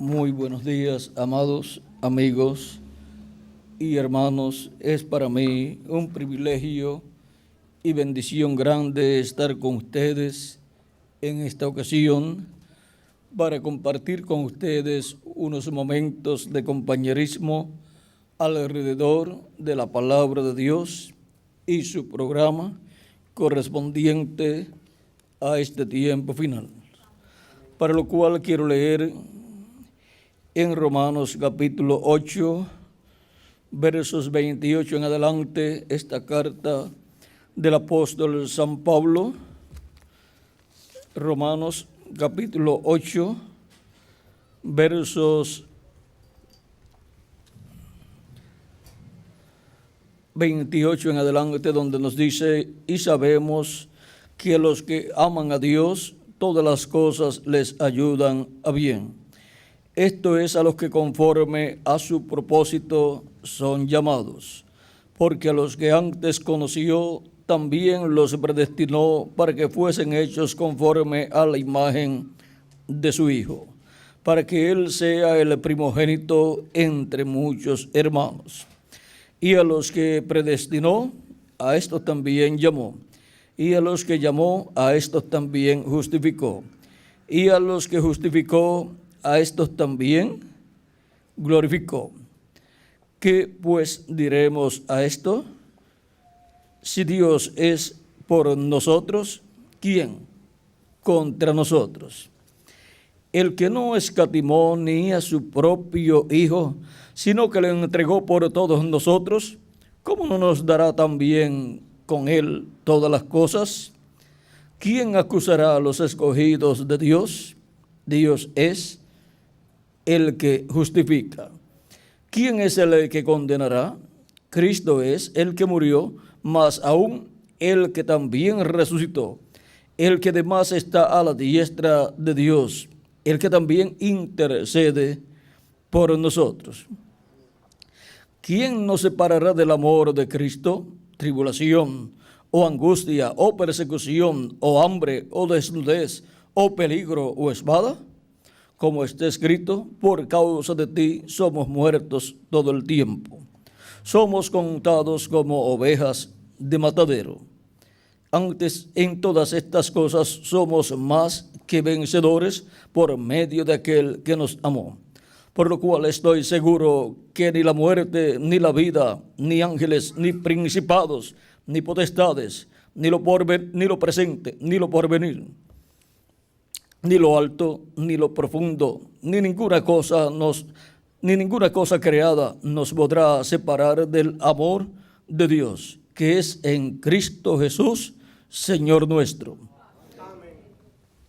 Muy buenos días, amados amigos y hermanos. Es para mí un privilegio y bendición grande estar con ustedes en esta ocasión para compartir con ustedes unos momentos de compañerismo alrededor de la palabra de Dios y su programa correspondiente a este tiempo final. Para lo cual quiero leer en Romanos capítulo 8, versos 28 en adelante, esta carta del apóstol San Pablo. Romanos capítulo 8, versos 28 en adelante, donde nos dice: y sabemos que a los que aman a Dios, todas las cosas les ayudan a bien. Esto es a los que conforme a su propósito son llamados, porque a los que antes conoció también los predestinó para que fuesen hechos conforme a la imagen de su Hijo, para que Él sea el primogénito entre muchos hermanos. Y a los que predestinó, a estos también llamó. Y a los que llamó, a estos también justificó. Y a los que justificó, a estos también glorificó. ¿Qué pues diremos a esto? Si Dios es por nosotros, ¿quién contra nosotros? El que no escatimó ni a su propio Hijo, sino que le entregó por todos nosotros, ¿cómo no nos dará también con Él todas las cosas? ¿Quién acusará a los escogidos de Dios? Dios es el que justifica. ¿Quién es el que condenará? Cristo es el que murió, más aún el que también resucitó, el que además está a la diestra de Dios, el que también intercede por nosotros. ¿Quién nos separará del amor de Cristo? Tribulación, o angustia, o persecución, o hambre, o desnudez, o peligro, o espada. Como está escrito: por causa de ti somos muertos todo el tiempo. Somos contados como ovejas de matadero. Antes, en todas estas cosas somos más que vencedores por medio de aquel que nos amó. Por lo cual estoy seguro que ni la muerte, ni la vida, ni ángeles, ni principados, ni potestades, ni lo presente, ni lo porvenir, ni lo alto, ni lo profundo, ni ninguna cosa creada nos podrá separar del amor de Dios, que es en Cristo Jesús, Señor nuestro. Amén.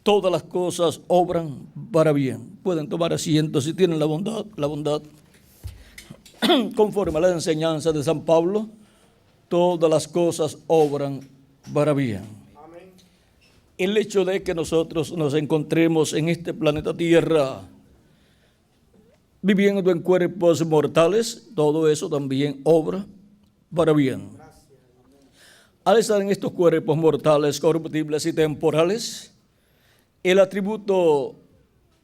Todas las cosas obran para bien. Pueden tomar asiento si tienen la bondad. Conforme a la enseñanza de San Pablo, todas las cosas obran para bien. El hecho de que nosotros nos encontremos en este planeta Tierra viviendo en cuerpos mortales, todo eso también obra para bien. Al estar en estos cuerpos mortales, corruptibles y temporales, el atributo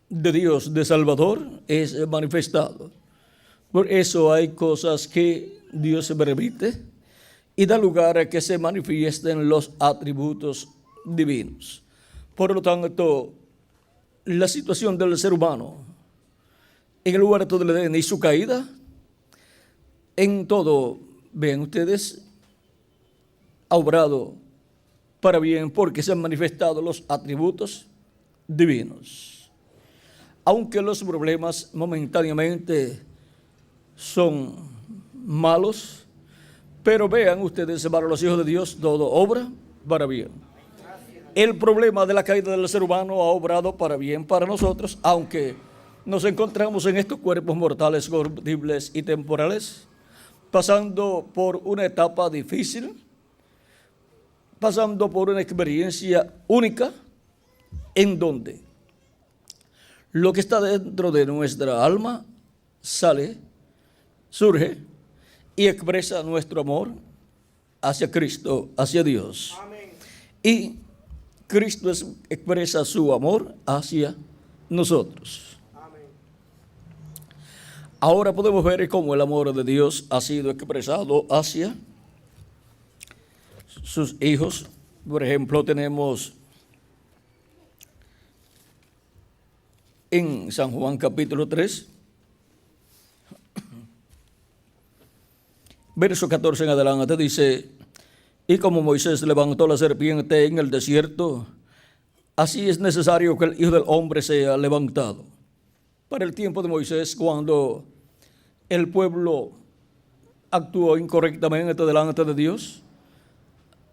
de Dios de Salvador es manifestado. Por eso hay cosas que Dios se permite y da lugar a que se manifiesten los atributos divinos. Por lo tanto, la situación del ser humano en el huerto del Edén y su caída, en todo, vean ustedes, ha obrado para bien porque se han manifestado los atributos divinos. Aunque los problemas momentáneamente son malos, pero vean ustedes, para los hijos de Dios todo obra para bien. El problema de la caída del ser humano ha obrado para bien para nosotros, aunque nos encontramos en estos cuerpos mortales, corruptibles y temporales, pasando por una etapa difícil, pasando por una experiencia única, en donde lo que está dentro de nuestra alma surge y expresa nuestro amor hacia Cristo, hacia Dios. Amén. Y Cristo expresa su amor hacia nosotros. Amén. Ahora podemos ver cómo el amor de Dios ha sido expresado hacia sus hijos. Por ejemplo, tenemos en San Juan capítulo 3, verso 14 en adelante, dice: y como Moisés levantó la serpiente en el desierto, así es necesario que el Hijo del Hombre sea levantado. Para el tiempo de Moisés, cuando el pueblo actuó incorrectamente delante de Dios,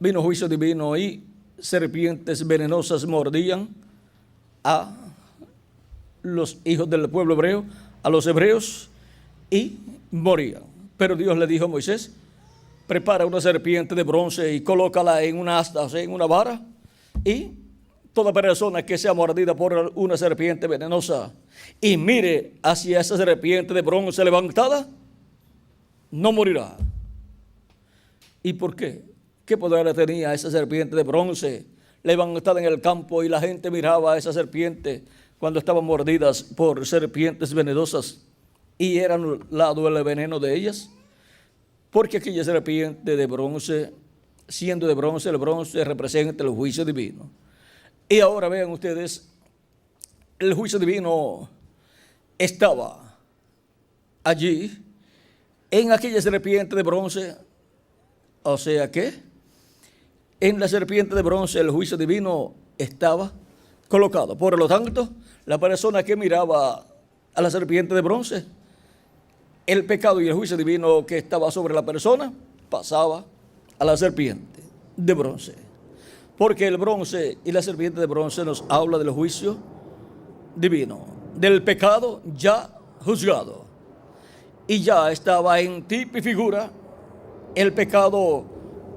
vino juicio divino y serpientes venenosas mordían a los hijos del pueblo hebreo, a los hebreos, y morían. Pero Dios le dijo a Moisés: prepara una serpiente de bronce y colócala en una asta, o sea, en una vara, y toda persona que sea mordida por una serpiente venenosa y mire hacia esa serpiente de bronce levantada, no morirá. ¿Y por qué? ¿Qué poder tenía esa serpiente de bronce levantada en el campo y la gente miraba a esa serpiente cuando estaban mordidas por serpientes venenosas y era anulado el veneno de ellas? Porque aquella serpiente de bronce, siendo de bronce, el bronce representa el juicio divino. Y ahora vean ustedes, el juicio divino estaba allí en aquella serpiente de bronce. O sea que en la serpiente de bronce el juicio divino estaba colocado. Por lo tanto, la persona que miraba a la serpiente de bronce, el pecado y el juicio divino que estaba sobre la persona pasaba a la serpiente de bronce. Porque el bronce y la serpiente de bronce nos habla del juicio divino, del pecado ya juzgado. Y ya estaba en tipo y figura el pecado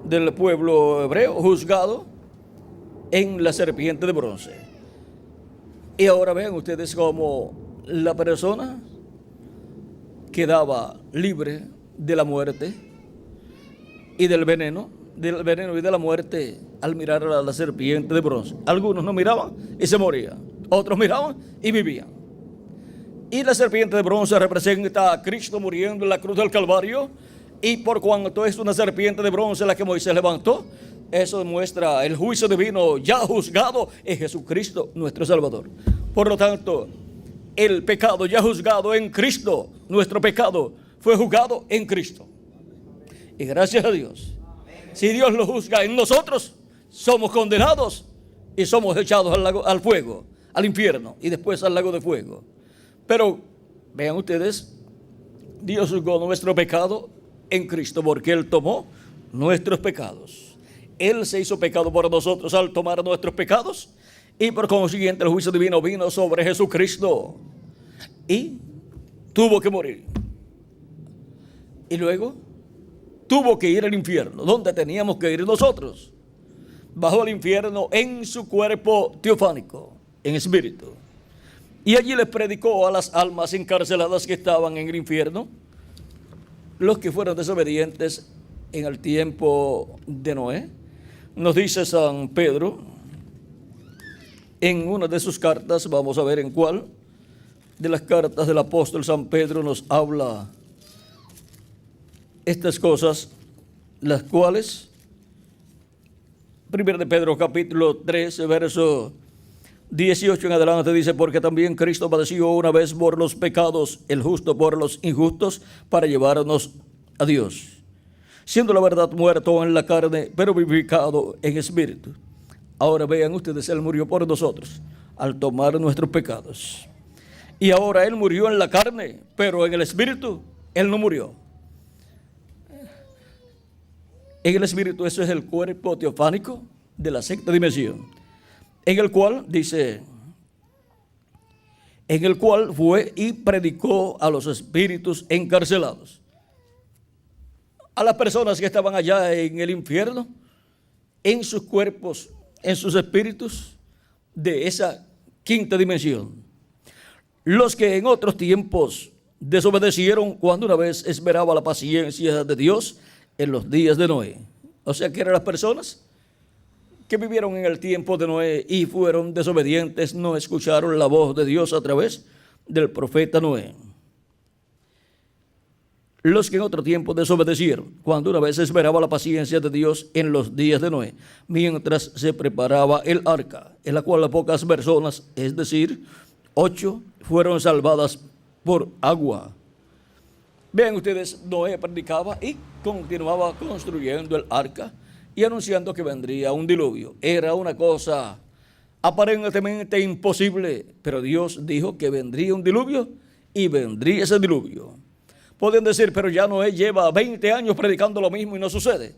del pueblo hebreo juzgado en la serpiente de bronce. Y ahora vean ustedes cómo la persona quedaba libre de la muerte y del veneno y de la muerte al mirar a la serpiente de bronce. Algunos no miraban y se morían, otros miraban y vivían. Y la serpiente de bronce representa a Cristo muriendo en la cruz del Calvario, y por cuanto es una serpiente de bronce la que Moisés levantó, eso demuestra el juicio divino ya juzgado en Jesucristo nuestro Salvador. Por lo tanto, el pecado ya juzgado en Cristo, nuestro pecado fue juzgado en Cristo. Y gracias a Dios, si Dios lo juzga en nosotros, somos condenados y somos echados al fuego, al infierno y después al lago de fuego. Pero vean ustedes, Dios juzgó nuestro pecado en Cristo porque Él tomó nuestros pecados. Él se hizo pecado por nosotros al tomar nuestros pecados, y por consiguiente el juicio divino vino sobre Jesucristo y tuvo que morir. Y luego tuvo que ir al infierno, donde teníamos que ir nosotros. Bajó al infierno en su cuerpo teofánico, en espíritu. Y allí les predicó a las almas encarceladas que estaban en el infierno, los que fueron desobedientes en el tiempo de Noé. Nos dice San Pedro en una de sus cartas, vamos a ver en cuál de las cartas del apóstol San Pedro nos habla estas cosas, las cuales, 1 de Pedro capítulo 3, verso 18 en adelante dice: porque también Cristo padeció una vez por los pecados, el justo por los injustos, para llevarnos a Dios, siendo la verdad muerto en la carne, pero vivificado en espíritu. Ahora vean ustedes, Él murió por nosotros al tomar nuestros pecados. Y ahora Él murió en la carne, pero en el espíritu Él no murió. En el espíritu, eso es el cuerpo teofánico de la sexta dimensión, en el cual dice, en el cual fue y predicó a los espíritus encarcelados, a las personas que estaban allá en el infierno, en sus cuerpos, en sus espíritus de esa quinta dimensión, los que en otros tiempos desobedecieron cuando una vez esperaba la paciencia de Dios en los días de Noé. O sea que eran las personas que vivieron en el tiempo de Noé y fueron desobedientes, no escucharon la voz de Dios a través del profeta Noé. los que en otro tiempo desobedecieron, cuando una vez se esperaba la paciencia de Dios en los días de Noé, mientras se preparaba el arca, en la cual pocas personas, es decir, 8, fueron salvadas por agua. Vean ustedes, Noé predicaba y continuaba construyendo el arca y anunciando que vendría un diluvio. Era una cosa aparentemente imposible, pero Dios dijo que vendría un diluvio y vendría ese diluvio. Pueden decir, pero ya Noé lleva 20 años predicando lo mismo y no sucede.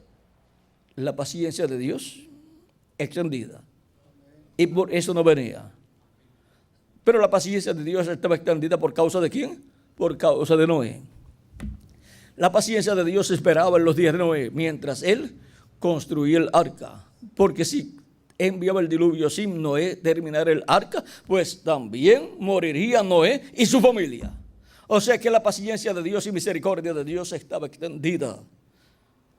La paciencia de Dios extendida, y por eso no venía. Pero la paciencia de Dios estaba extendida ¿por causa de quién? Por causa de Noé. La paciencia de Dios esperaba en los días de Noé, mientras él construía el arca. Porque si enviaba el diluvio sin Noé terminar el arca, pues también moriría Noé y su familia. O sea que la paciencia de Dios y misericordia de Dios estaba extendida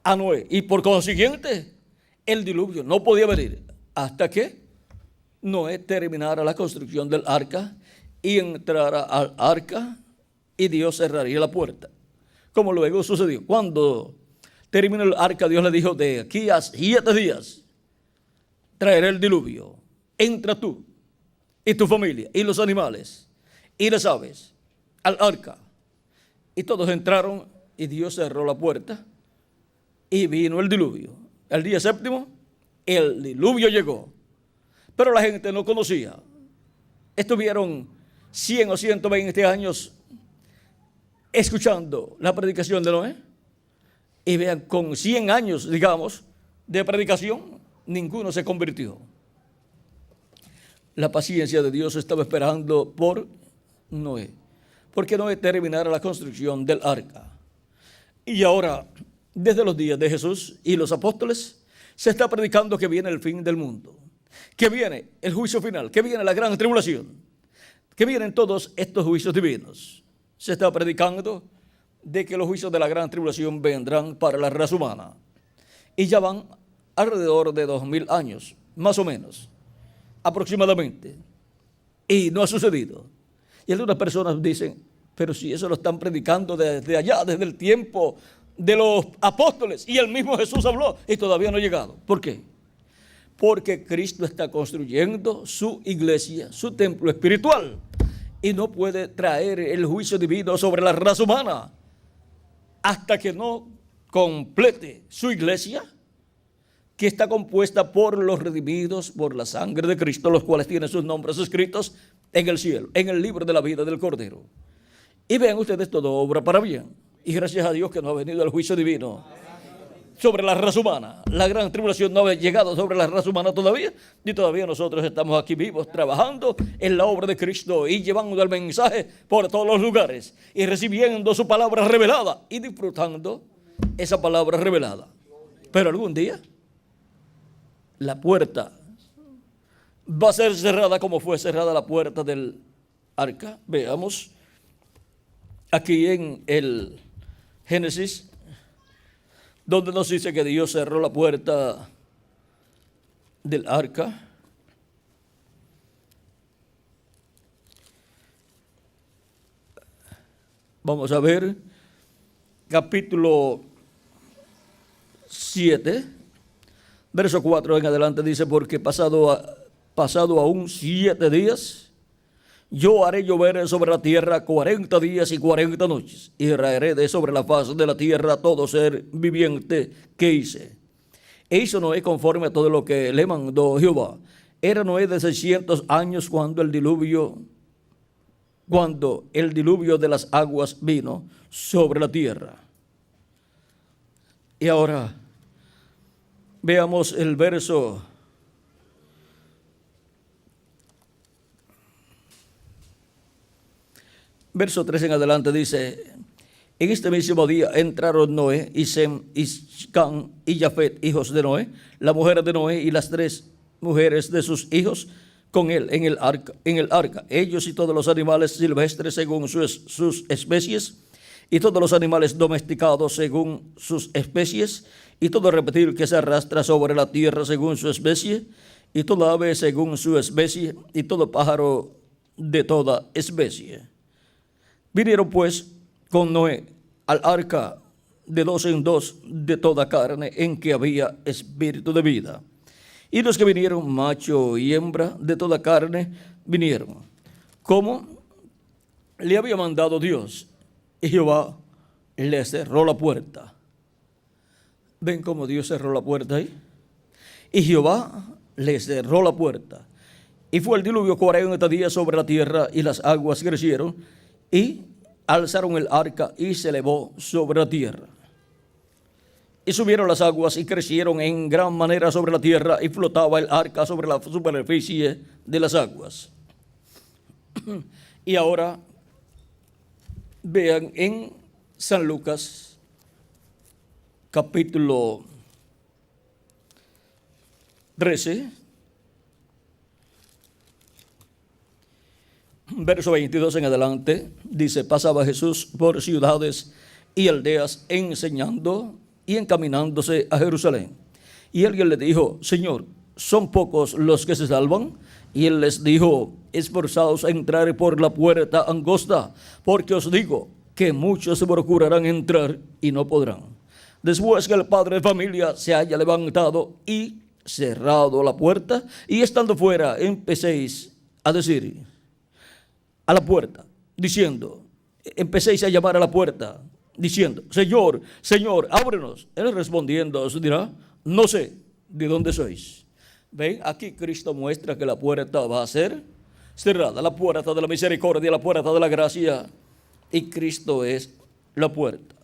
a Noé. Y por consiguiente, el diluvio no podía venir hasta que Noé terminara la construcción del arca y entrara al arca y Dios cerraría la puerta. Como luego sucedió. Cuando terminó el arca, Dios le dijo, de aquí a 7 días traeré el diluvio. Entra tú y tu familia y los animales y las aves al arca. Y todos entraron y Dios cerró la puerta y vino el diluvio. El día 7, el diluvio llegó. Pero la gente no conocía. Estuvieron 100 o 120 años escuchando la predicación de Noé. Y vean, con 100 años, digamos, de predicación, ninguno se convirtió. La paciencia de Dios estaba esperando por Noé, porque Noé terminara la construcción del arca. Y ahora, desde los días de Jesús y los apóstoles, se está predicando que viene el fin del mundo, que viene el juicio final, que viene la gran tribulación, que vienen todos estos juicios divinos. Se está predicando de que los juicios de la gran tribulación vendrán para la raza humana. Y ya van alrededor de 2000 años, más o menos, aproximadamente. Y no ha sucedido. Y algunas personas dicen, pero si eso lo están predicando desde allá, desde el tiempo de los apóstoles, y el mismo Jesús habló, y todavía no ha llegado. ¿Por qué? Porque Cristo está construyendo su iglesia, su templo espiritual, y no puede traer el juicio divino sobre la raza humana hasta que no complete su iglesia, que está compuesta por los redimidos por la sangre de Cristo, los cuales tienen sus nombres escritos en el cielo, en el libro de la vida del Cordero. Y vean ustedes, todo obra para bien. Y gracias a Dios que no ha venido el juicio divino sobre la raza humana. La gran tribulación no ha llegado sobre la raza humana todavía, y todavía nosotros estamos aquí vivos, trabajando en la obra de Cristo y llevando el mensaje por todos los lugares y recibiendo su palabra revelada y disfrutando esa palabra revelada. Pero algún día la puerta va a ser cerrada como fue cerrada la puerta del arca. Veamos aquí en el Génesis, donde nos dice que Dios cerró la puerta del arca. Vamos a ver, capítulo 7, verso 4 en adelante, dice, porque pasado aún 7 días, yo haré llover sobre la tierra 40 días y 40 noches, y raeré de sobre la faz de la tierra todo ser viviente que hice. E hizo Noé conforme a todo lo que le mandó Jehová. Era Noé de 600 años cuando el diluvio de las aguas vino sobre la tierra. Y ahora veamos el verso 3 en adelante, dice, en este mismo día entraron Noé y Sem y Cam y Jafet, hijos de Noé, la mujer de Noé y las 3 mujeres de sus hijos con él en el arca, ellos y todos los animales silvestres según sus especies, y todos los animales domesticados según sus especies, y todo reptil que se arrastra sobre la tierra según su especie, y toda ave según su especie, y todo pájaro de toda especie. Vinieron pues con Noé al arca de dos en dos de toda carne en que había espíritu de vida. Y los que vinieron, macho y hembra de toda carne, vinieron, como le había mandado Dios, y Jehová le cerró la puerta. ¿Ven cómo Dios cerró la puerta ahí? Y Jehová le cerró la puerta. Y fue el diluvio 40 días sobre la tierra, y las aguas crecieron, y alzaron el arca, y se elevó sobre la tierra. Y subieron las aguas, y crecieron en gran manera sobre la tierra, y flotaba el arca sobre la superficie de las aguas. Y ahora vean en San Lucas, capítulo 13, verso 22 en adelante, dice: pasaba Jesús por ciudades y aldeas enseñando y encaminándose a Jerusalén. Y alguien le dijo: Señor, ¿son pocos los que se salvan? Y él les dijo: esforzaos a entrar por la puerta angosta, porque os digo que muchos se procurarán entrar y no podrán. Después que el padre de familia se haya levantado y cerrado la puerta, y estando fuera, empecéis a decir a la puerta, diciendo, empecéis a llamar a la puerta, diciendo: Señor, Señor, ábrenos. Él respondiendo os dirá: no sé de dónde sois. Ven, aquí Cristo muestra que la puerta va a ser cerrada, la puerta de la misericordia, la puerta de la gracia, y Cristo es la puerta.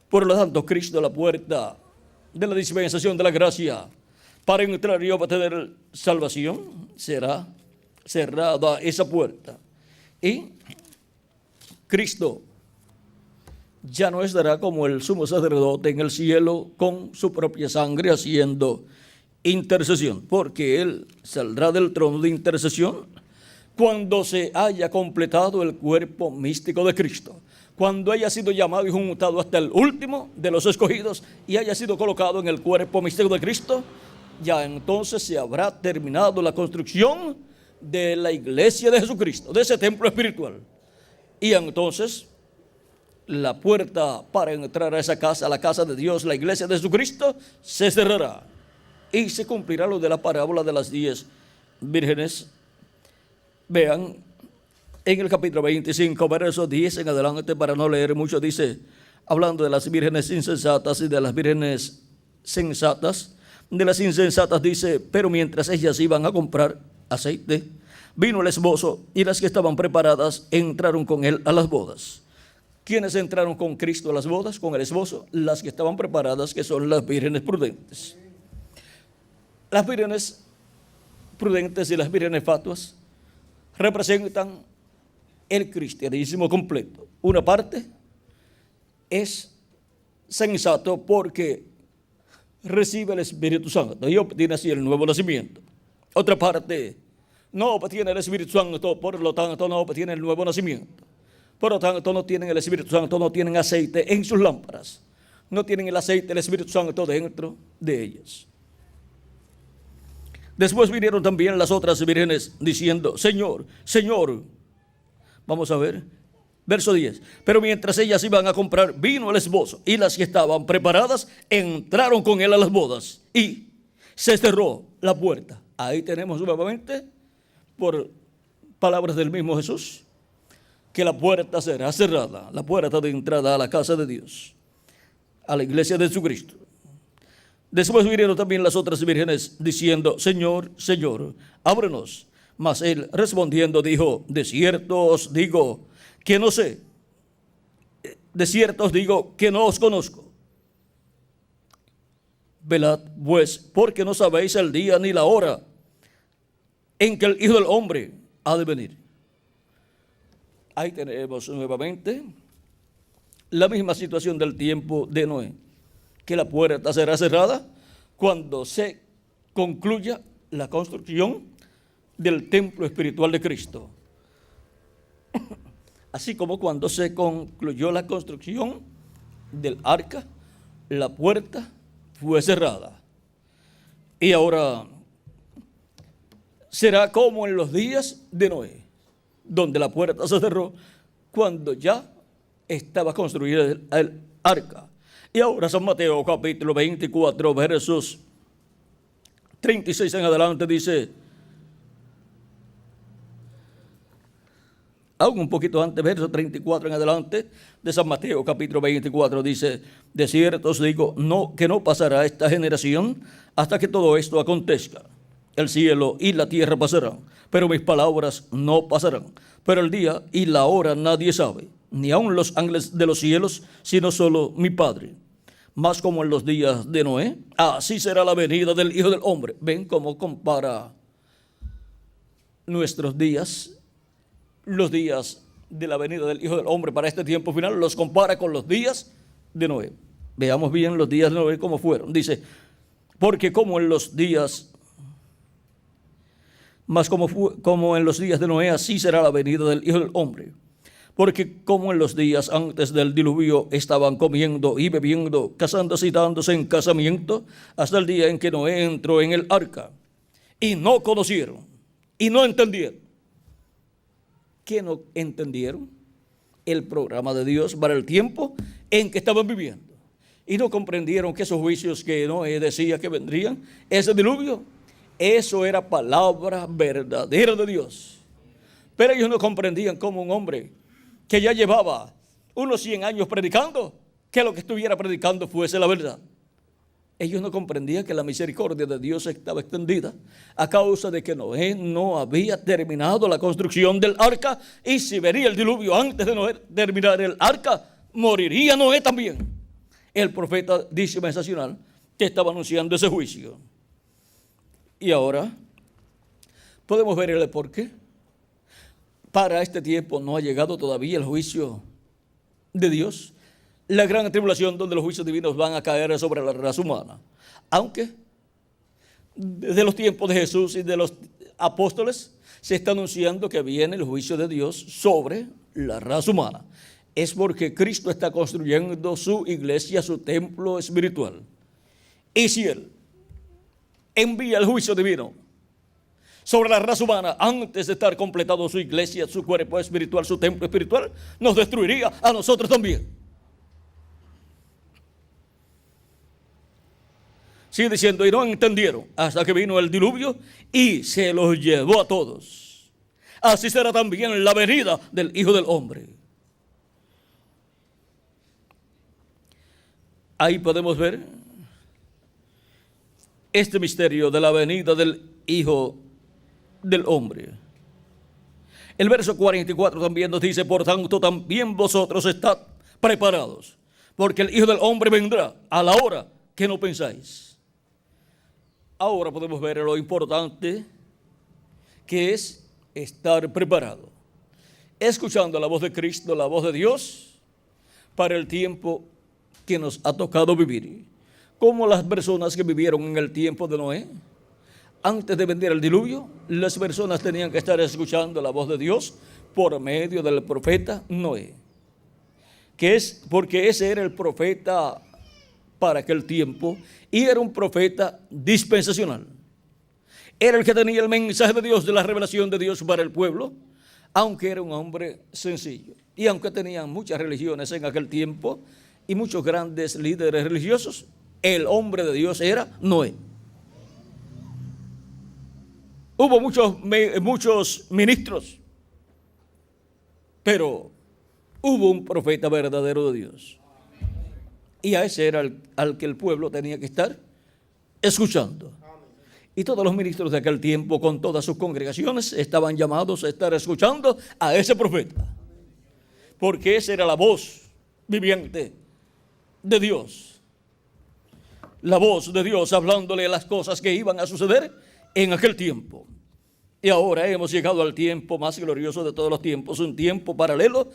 Por lo tanto, Cristo es la puerta de la dispensación de la gracia. Para entrar y obtener salvación, será cerrada esa puerta. Y Cristo ya no estará como el sumo sacerdote en el cielo con su propia sangre haciendo intercesión, porque Él saldrá del trono de intercesión cuando se haya completado el cuerpo místico de Cristo, cuando haya sido llamado y juntado hasta el último de los escogidos y haya sido colocado en el cuerpo místico de Cristo. Ya entonces se habrá terminado la construcción de la iglesia de Jesucristo, de ese templo espiritual. Y entonces la puerta para entrar a esa casa, a la casa de Dios, la iglesia de Jesucristo, se cerrará. Y se cumplirá lo de la parábola de las 10 vírgenes. Vean, en el capítulo 25, verso 10 en adelante, para no leer mucho, dice, hablando de las vírgenes insensatas y de las vírgenes sensatas. De las insensatas dice: pero mientras ellas iban a comprar aceite, vino el esposo, y las que estaban preparadas entraron con él a las bodas. ¿Quiénes entraron con Cristo a las bodas, con el esposo? Las que estaban preparadas, que son las vírgenes prudentes. Las vírgenes prudentes y las vírgenes fatuas representan el cristianismo completo. Una parte es sensato porque recibe el Espíritu Santo y obtiene así el nuevo nacimiento. Otra parte no obtiene el Espíritu Santo, por lo tanto no obtiene el nuevo nacimiento. Por lo tanto no tienen el Espíritu Santo, no tienen aceite en sus lámparas. No tienen el aceite del Espíritu Santo dentro de ellas. Después vinieron también las otras vírgenes diciendo: Señor, Señor. Vamos a ver, verso 10. Pero mientras ellas iban a comprar, vino el esposo, y las que estaban preparadas entraron con él a las bodas, y se cerró la puerta. Ahí tenemos nuevamente, por palabras del mismo Jesús, que la puerta será cerrada, la puerta de entrada a la casa de Dios, a la iglesia de Jesucristo. Después vinieron también las otras vírgenes diciendo: Señor, Señor, ábrenos. Mas él respondiendo dijo: de cierto os digo que no sé, de cierto os digo que no os conozco. Velad pues, porque no sabéis el día ni la hora en que el Hijo del Hombre ha de venir. Ahí tenemos nuevamente la misma situación del tiempo de Noé, que la puerta será cerrada cuando se concluya la construcción del templo espiritual de Cristo. Así como cuando se concluyó la construcción del arca, la puerta fue cerrada. Y ahora será como en los días de Noé, donde la puerta se cerró cuando ya estaba construida el arca. Y ahora San Mateo capítulo 24 versos 36 en adelante dice, aún un poquito antes, verso 34 en adelante de San Mateo capítulo 24 dice, de cierto os digo, que no pasará esta generación hasta que todo esto acontezca. El cielo y la tierra pasarán, pero mis palabras no pasarán. Pero el día y la hora nadie sabe, ni aun los ángeles de los cielos, sino solo mi Padre. Más como en los días de Noé, así será la venida del Hijo del Hombre. ¿Ven cómo compara nuestros días? Los días de la venida del Hijo del Hombre para este tiempo final los compara con los días de Noé. Veamos bien los días de Noé cómo fueron. Dice, porque como en los días, más como en los días de Noé, así será la venida del Hijo del Hombre. Porque como en los días antes del diluvio estaban comiendo y bebiendo, casándose y dándose en casamiento, hasta el día en que Noé entró en el arca. Y no conocieron, y no entendieron. ¿Qué no entendieron? El programa de Dios para el tiempo en que estaban viviendo. Y no comprendieron que esos juicios que Noé decía que vendrían, ese diluvio, eso era palabra verdadera de Dios. Pero ellos no comprendían cómo un hombre que ya llevaba unos 100 años predicando, que lo que estuviera predicando fuese la verdad. Ellos no comprendían que la misericordia de Dios estaba extendida a causa de que Noé no había terminado la construcción del arca, y si venía el diluvio antes de Noé terminar el arca, moriría Noé también. El profeta dispensacional que estaba anunciando ese juicio. Y ahora podemos ver el por qué. Para este tiempo no ha llegado todavía el juicio de Dios, la gran tribulación donde los juicios divinos van a caer sobre la raza humana. Aunque desde los tiempos de Jesús y de los apóstoles se está anunciando que viene el juicio de Dios sobre la raza humana. Es porque Cristo está construyendo su iglesia, su templo espiritual. Y si Él envía el juicio divino sobre la raza humana antes de estar completado su iglesia, su cuerpo espiritual, su templo espiritual, nos destruiría a nosotros también. Sigue diciendo, y no entendieron hasta que vino el diluvio y se los llevó a todos. Así será también la venida del Hijo del Hombre. Ahí podemos ver este misterio de la venida del Hijo del Hombre. El verso 44 también nos dice, por tanto también vosotros estad preparados, porque el Hijo del Hombre vendrá a la hora que no pensáis. Ahora podemos ver lo importante que es estar preparado, escuchando la voz de Cristo, la voz de Dios, para el tiempo que nos ha tocado vivir. Como las personas que vivieron en el tiempo de Noé, antes de venir el diluvio, las personas tenían que estar escuchando la voz de Dios por medio del profeta Noé, porque ese era el profeta para aquel tiempo y era un profeta dispensacional. Era el que tenía el mensaje de Dios, de la revelación de Dios para el pueblo, aunque era un hombre sencillo. Y aunque tenían muchas religiones en aquel tiempo y muchos grandes líderes religiosos, el hombre de Dios era Noé. Hubo muchos ministros, pero hubo un profeta verdadero de Dios. Y a ese era al que el pueblo tenía que estar escuchando. Y todos los ministros de aquel tiempo, con todas sus congregaciones, estaban llamados a estar escuchando a ese profeta. Porque esa era la voz viviente de Dios. La voz de Dios hablándole las cosas que iban a suceder en aquel tiempo. Y ahora hemos llegado al tiempo más glorioso de todos los tiempos, un tiempo paralelo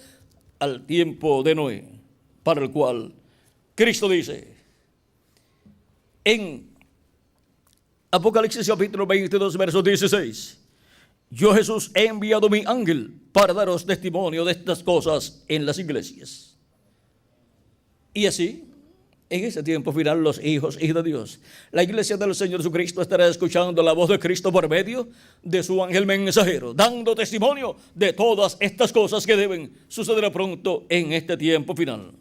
al tiempo de Noé, para el cual Cristo dice en Apocalipsis capítulo 22, verso 16, yo Jesús he enviado mi ángel para daros testimonio de estas cosas en las iglesias. Y así En ese tiempo final, los hijos de Dios, la iglesia del Señor Jesucristo estará escuchando la voz de Cristo por medio de su ángel mensajero, dando testimonio de todas estas cosas que deben suceder pronto en este tiempo final.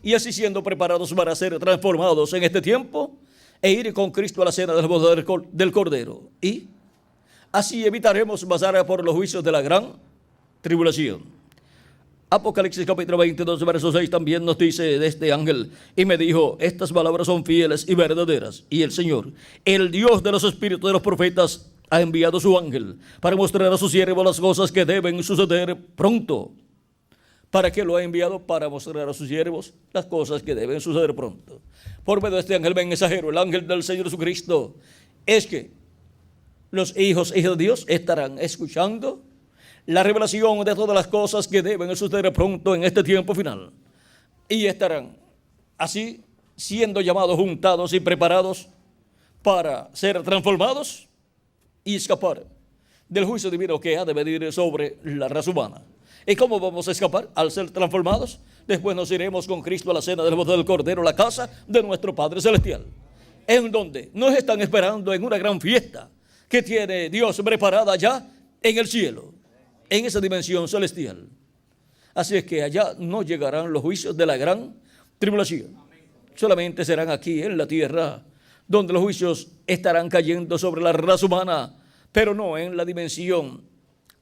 Y así siendo preparados para ser transformados en este tiempo e ir con Cristo a la cena del boda del Cordero. Y así evitaremos pasar por los juicios de la gran tribulación. Apocalipsis capítulo 22, verso 6 también nos dice de este ángel: y me dijo, estas palabras son fieles y verdaderas, y el Señor, el Dios de los espíritus de los profetas, ha enviado su ángel para mostrar a sus siervos las cosas que deben suceder pronto. ¿Para qué lo ha enviado? Para mostrar a sus siervos las cosas que deben suceder pronto. Por medio de este ángel mensajero, el ángel del Señor Jesucristo, es que los hijos de Dios estarán escuchando la revelación de todas las cosas que deben suceder pronto en este tiempo final. Y estarán así siendo llamados, juntados y preparados para ser transformados y escapar del juicio divino que ha de venir sobre la raza humana. ¿Y cómo vamos a escapar? Al ser transformados. Después nos iremos con Cristo a la cena del boda del Cordero, la casa de nuestro Padre Celestial, en donde nos están esperando en una gran fiesta que tiene Dios preparada allá en el cielo, en esa dimensión celestial. Así es que allá no llegarán los juicios de la gran tribulación. Solamente serán aquí en la tierra donde los juicios estarán cayendo sobre la raza humana, pero no en la dimensión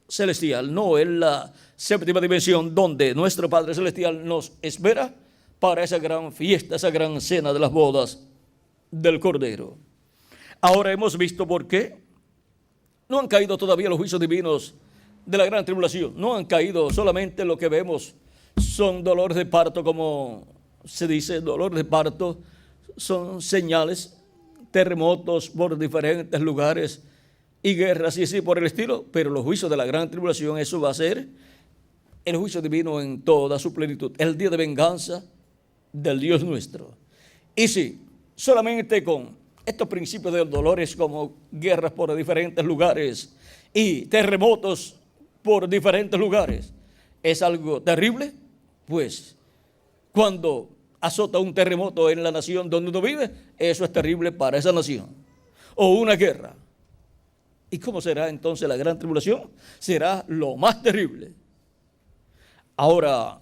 celestial, no en la séptima dimensión donde nuestro Padre Celestial nos espera para esa gran fiesta, esa gran cena de las bodas del Cordero. Ahora hemos visto por qué no han caído todavía los juicios divinos de la gran tribulación. No han caído, solamente lo que vemos son dolores de parto, como se dice, dolor de parto, son señales, terremotos por diferentes lugares y guerras y así por el estilo, pero los juicios de la gran tribulación, eso va a ser el juicio divino en toda su plenitud, el día de venganza del Dios nuestro. Y sí, solamente con estos principios de dolores como guerras por diferentes lugares y terremotos por diferentes lugares, es algo terrible, pues cuando azota un terremoto en la nación donde uno vive, eso es terrible para esa nación. O una guerra. ¿Y cómo será entonces la gran tribulación? Será lo más terrible. Ahora,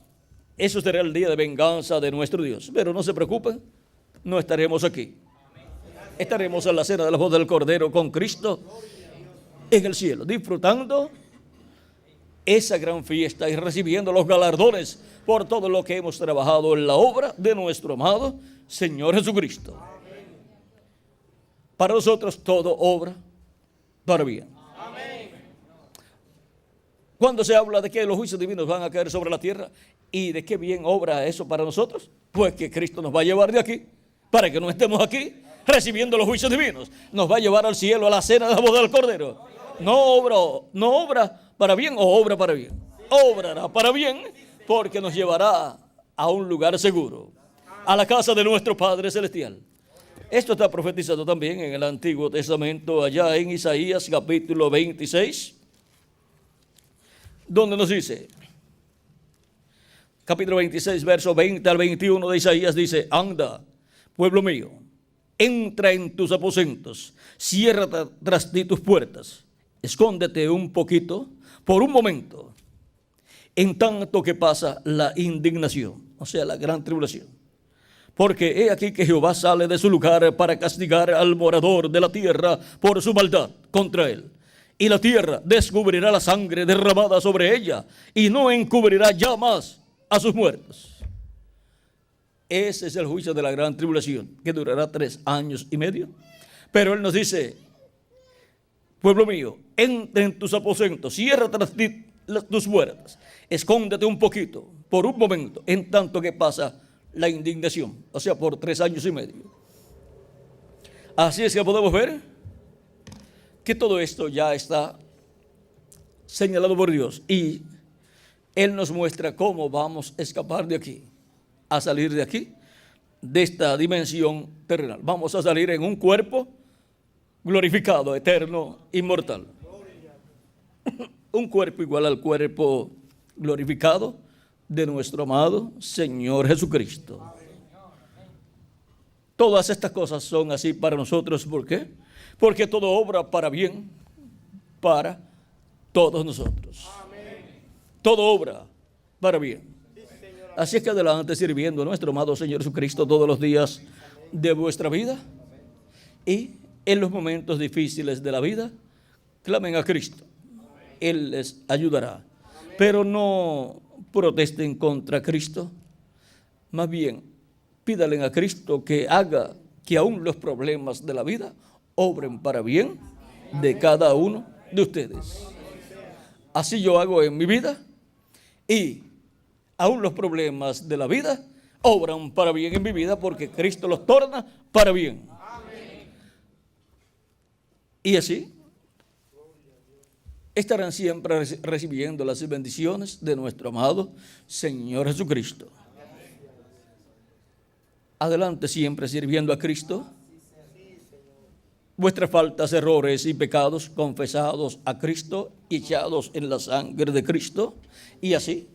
eso será el día de venganza de nuestro Dios. Pero no se preocupen, no estaremos aquí. Estaremos en la cena de la boda del Cordero con Cristo en el cielo, disfrutando esa gran fiesta y recibiendo los galardones por todo lo que hemos trabajado en la obra de nuestro amado Señor Jesucristo. Para nosotros todo obra para bien. Cuando se habla de que los juicios divinos van a caer sobre la tierra, ¿y de qué bien obra eso para nosotros? Pues que Cristo nos va a llevar de aquí, para que no estemos aquí recibiendo los juicios divinos. Nos va a llevar al cielo, a la cena de la boda del Cordero. No obra para bien o obra para bien. Obrará para bien, porque nos llevará a un lugar seguro, a la casa de nuestro Padre Celestial. Esto está profetizado también en el Antiguo Testamento, allá en Isaías capítulo 26, donde nos dice, capítulo 26, verso 20 al 21 de Isaías, dice: anda, pueblo mío, entra en tus aposentos, cierra tras ti tus puertas, escóndete un poquito, por un momento, en tanto que pasa la indignación, o sea, la gran tribulación. Porque he aquí que Jehová sale de su lugar para castigar al morador de la tierra por su maldad contra él. Y la tierra descubrirá la sangre derramada sobre ella y no encubrirá ya más a sus muertos. Ese es el juicio de la gran tribulación, que durará 3 años y medio. Pero él nos dice: pueblo mío, entra en tus aposentos, cierra tras ti tus puertas, escóndete un poquito, por un momento, en tanto que pasa la indignación, o sea, por 3 años y medio. Así es que podemos ver que todo esto ya está señalado por Dios y Él nos muestra cómo vamos a escapar de aquí, a salir de aquí, de esta dimensión terrenal. Vamos a salir en un cuerpo glorificado, eterno, inmortal. Un cuerpo igual al cuerpo glorificado de nuestro amado Señor Jesucristo. Todas estas cosas son así para nosotros. ¿Por qué? Porque todo obra para bien para todos nosotros. Todo obra para bien. Así es que adelante sirviendo a nuestro amado Señor Jesucristo todos los días de vuestra vida. Y en los momentos difíciles de la vida, clamen a Cristo. Él les ayudará. Pero no protesten contra Cristo. Más bien, pídale a Cristo que haga que aún los problemas de la vida obren para bien de cada uno de ustedes. Así yo hago en mi vida, y aún los problemas de la vida obran para bien en mi vida, porque Cristo los torna para bien. Y así estarán siempre recibiendo las bendiciones de nuestro amado Señor Jesucristo. Adelante siempre sirviendo a Cristo. Vuestras faltas, errores y pecados confesados a Cristo y echados en la sangre de Cristo, y así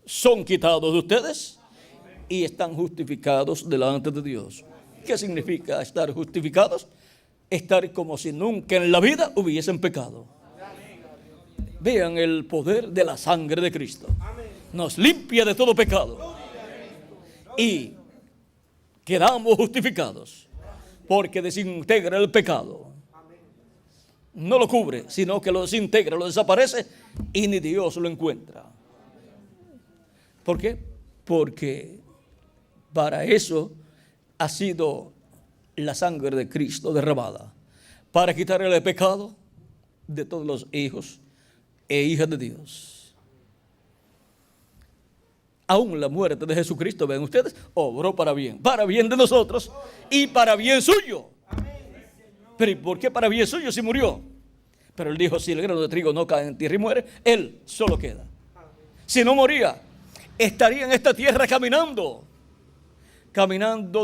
son quitados de ustedes y están justificados delante de Dios. ¿Qué significa estar justificados? Estar como si nunca en la vida hubiesen pecado. Vean el poder de la sangre de Cristo. Nos limpia de todo pecado y quedamos justificados, porque desintegra el pecado. No lo cubre, sino que lo desintegra, lo desaparece, y ni Dios lo encuentra. ¿Por qué? Porque para eso ha sido la sangre de Cristo derramada, para quitar el pecado de todos los hijos e hijas de Dios. Aún la muerte de Jesucristo, ven ustedes, obró para bien de nosotros y para bien suyo. Pero ¿y por qué para bien suyo si murió? Pero él dijo, si el grano de trigo no cae en tierra y muere, él solo queda. Si no moría, estaría en esta tierra caminando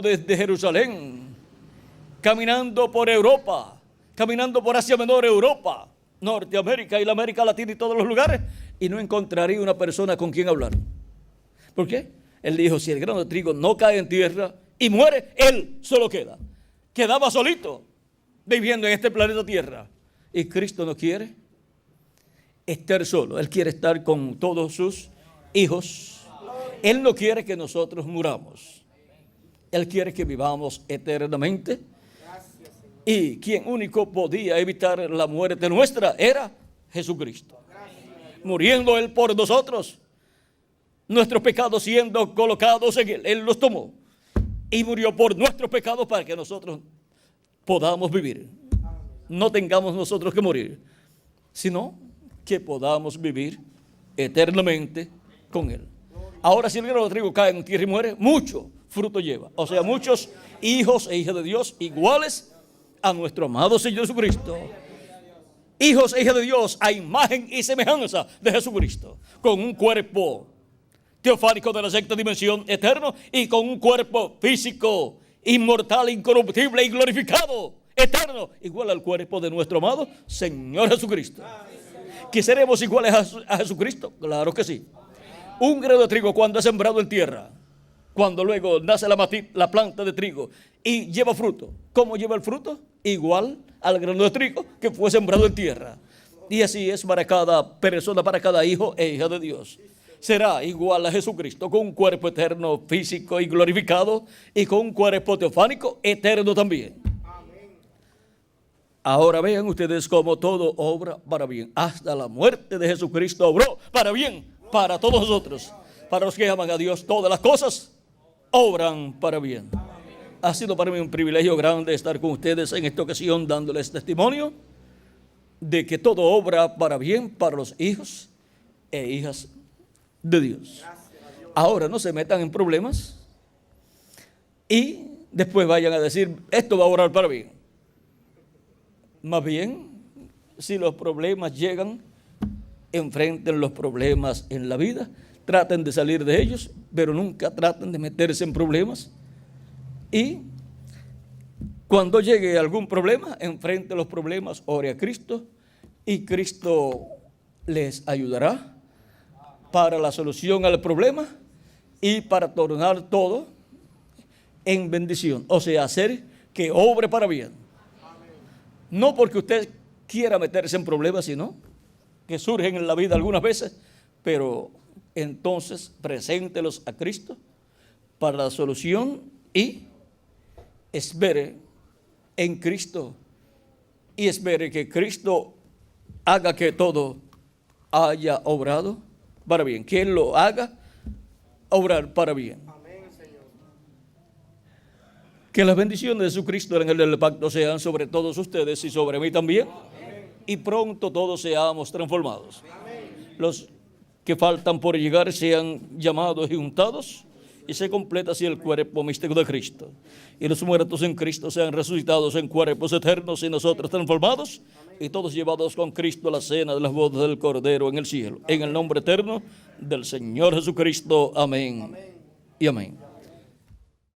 desde Jerusalén, caminando por Europa, caminando por Asia Menor, Europa, Norteamérica y la América Latina y todos los lugares, y no encontraría una persona con quien hablar. ¿Por qué? Él dijo, si el grano de trigo no cae en tierra y muere, él solo queda. Quedaba solito, viviendo en este planeta Tierra. Y Cristo no quiere estar solo. Él quiere estar con todos sus hijos. Él no quiere que nosotros muramos. Él quiere que vivamos eternamente. Y quien único podía evitar la muerte nuestra era Jesucristo. Muriendo Él por nosotros, nuestros pecados siendo colocados en Él, Él los tomó y murió por nuestros pecados para que nosotros podamos vivir. No tengamos nosotros que morir, sino que podamos vivir eternamente con Él. Ahora, si el grano de trigo cae en tierra y muere, mucho fruto lleva. O sea, muchos hijos e hijas de Dios iguales a nuestro amado Señor Jesucristo. Hijos e hijas de Dios a imagen y semejanza de Jesucristo, con un cuerpo teofánico de la sexta dimensión, eterno, y con un cuerpo físico, inmortal, incorruptible y glorificado, eterno, igual al cuerpo de nuestro amado Señor Jesucristo. ¿Que seremos iguales a Jesucristo? Claro que sí. Un grano de trigo, cuando es sembrado en tierra, cuando luego nace la planta de trigo y lleva fruto, ¿cómo lleva el fruto? Igual al grano de trigo que fue sembrado en tierra. Y así es para cada persona, para cada hijo e hija de Dios. Será igual a Jesucristo, con un cuerpo eterno, físico y glorificado, y con un cuerpo teofánico eterno también. Ahora vean ustedes cómo todo obra para bien. Hasta la muerte de Jesucristo obró para bien, para todos nosotros. Para los que aman a Dios, todas las cosas obran para bien. Ha sido para mí un privilegio grande estar con ustedes en esta ocasión, dándoles testimonio de que todo obra para bien para los hijos e hijas de Dios. Ahora no se metan en problemas y después vayan a decir, esto va a obrar para bien. Más bien, si los problemas llegan, enfrenten los problemas en la vida, traten de salir de ellos, pero nunca traten de meterse en problemas. Y cuando llegue algún problema, enfrenten los problemas, ore a Cristo y Cristo les ayudará para la solución al problema y para tornar todo en bendición. O sea, hacer que obre para bien. No porque usted quiera meterse en problemas, sino que surgen en la vida algunas veces, pero entonces preséntelos a Cristo para la solución y espere en Cristo y espere que Cristo haga que todo haya obrado para bien, que Él lo haga obrar para bien. Que las bendiciones de Jesucristo en el del pacto sean sobre todos ustedes y sobre mí también. Y pronto todos seamos transformados. Los que faltan por llegar sean llamados y juntados, y se completa así el cuerpo místico de Cristo. Y los muertos en Cristo sean resucitados en cuerpos eternos y nosotros transformados, y todos llevados con Cristo a la cena de las bodas del Cordero en el cielo. En el nombre eterno del Señor Jesucristo. Amén y amén.